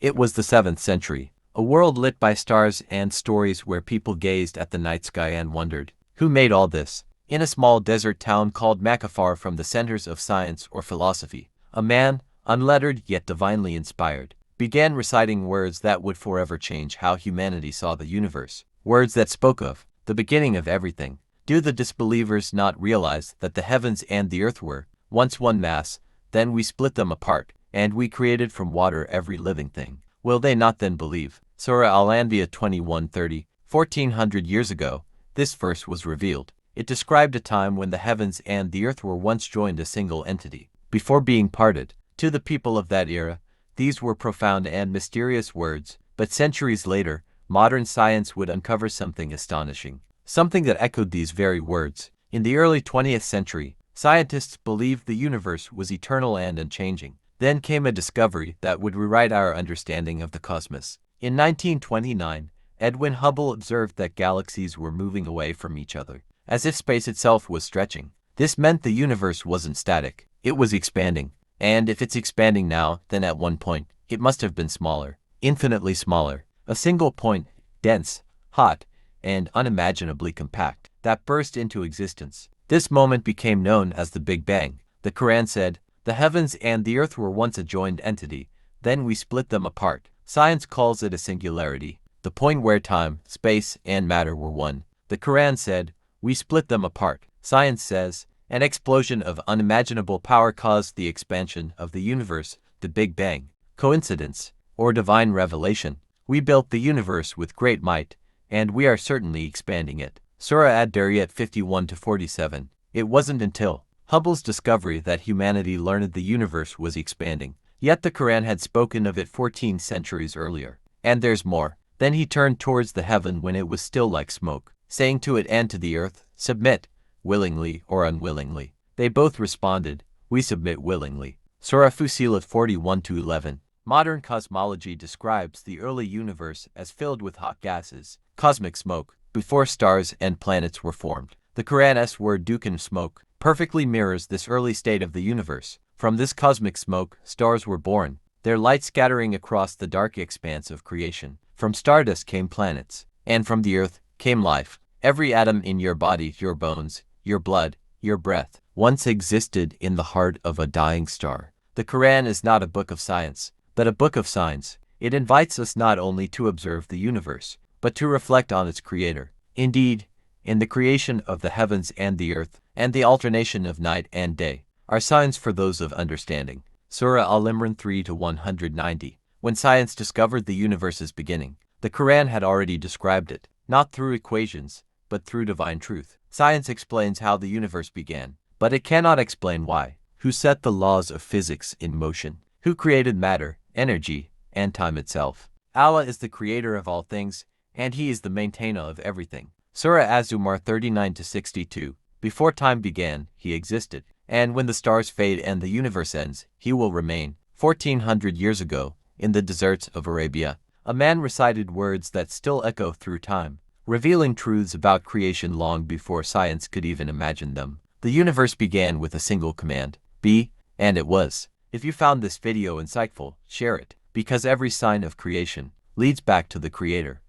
It was the 7th century, a world lit by stars and stories where people gazed at the night sky and wondered, who made all this? In a small desert town called Makkah, far from the centers of science or philosophy, a man, unlettered yet divinely inspired, began reciting words that would forever change how humanity saw the universe. Words that spoke of the beginning of everything. Do the disbelievers not realize that the heavens and the earth were once one mass, then we split them apart, and we created from water every living thing? Will they not then believe? Surah Al-Anbiya 21:30. 1400 years ago, this verse was revealed. It described a time when the heavens and the earth were once joined a single entity, before being parted. To the people of that era, these were profound and mysterious words, but centuries later, modern science would uncover something astonishing, something that echoed these very words. In the early 20th century, scientists believed the universe was eternal and unchanging. Then came a discovery that would rewrite our understanding of the cosmos. In 1929, Edwin Hubble observed that galaxies were moving away from each other, as if space itself was stretching. This meant the universe wasn't static, it was expanding. And if it's expanding now, then at one point, it must have been smaller, infinitely smaller. A single point, dense, hot, and unimaginably compact, that burst into existence. This moment became known as the Big Bang. The Qur'an said, "The heavens and the earth were once a joined entity, then we split them apart." Science calls it a singularity, the point where time, space, and matter were one. The Qur'an said, "We split them apart." Science says, an explosion of unimaginable power caused the expansion of the universe, the Big Bang. Coincidence, or divine revelation? We built the universe with great might, and we are certainly expanding it. Surah Ad-Dariyat 51-47. It wasn't until Hubble's discovery that humanity learned the universe was expanding. Yet the Quran had spoken of it 14 centuries earlier. And there's more. Then he turned towards the heaven when it was still like smoke, saying to it and to the earth, "Submit, willingly or unwillingly." They both responded, "We submit willingly." Surah Fussilat 41-11. Modern cosmology describes the early universe as filled with hot gases, cosmic smoke, before stars and planets were formed. The Qur'an's word dukkhan, smoke, perfectly mirrors this early state of the universe. From this cosmic smoke, stars were born, their light scattering across the dark expanse of creation. From stardust came planets, and from the earth came life. Every atom in your body, your bones, your blood, your breath, once existed in the heart of a dying star. The Qur'an is not a book of science, but a book of signs. It invites us not only to observe the universe, but to reflect on its creator. Indeed, in the creation of the heavens and the earth, and the alternation of night and day, are signs for those of understanding. Surah Al-Imran 3-190. When science discovered the universe's beginning, the Qur'an had already described it, not through equations, but through divine truth. Science explains how the universe began, but it cannot explain why. Who set the laws of physics in motion? Who created matter, energy, and time itself? Allah is the creator of all things, and He is the maintainer of everything. Surah Az-Zumar 39-62. Before time began, He existed, and when the stars fade and the universe ends, He will remain. 1400 years ago, in the deserts of Arabia, a man recited words that still echo through time, revealing truths about creation long before science could even imagine them. The universe began with a single command, be, and it was. If you found this video insightful, share it, because every sign of creation leads back to the Creator.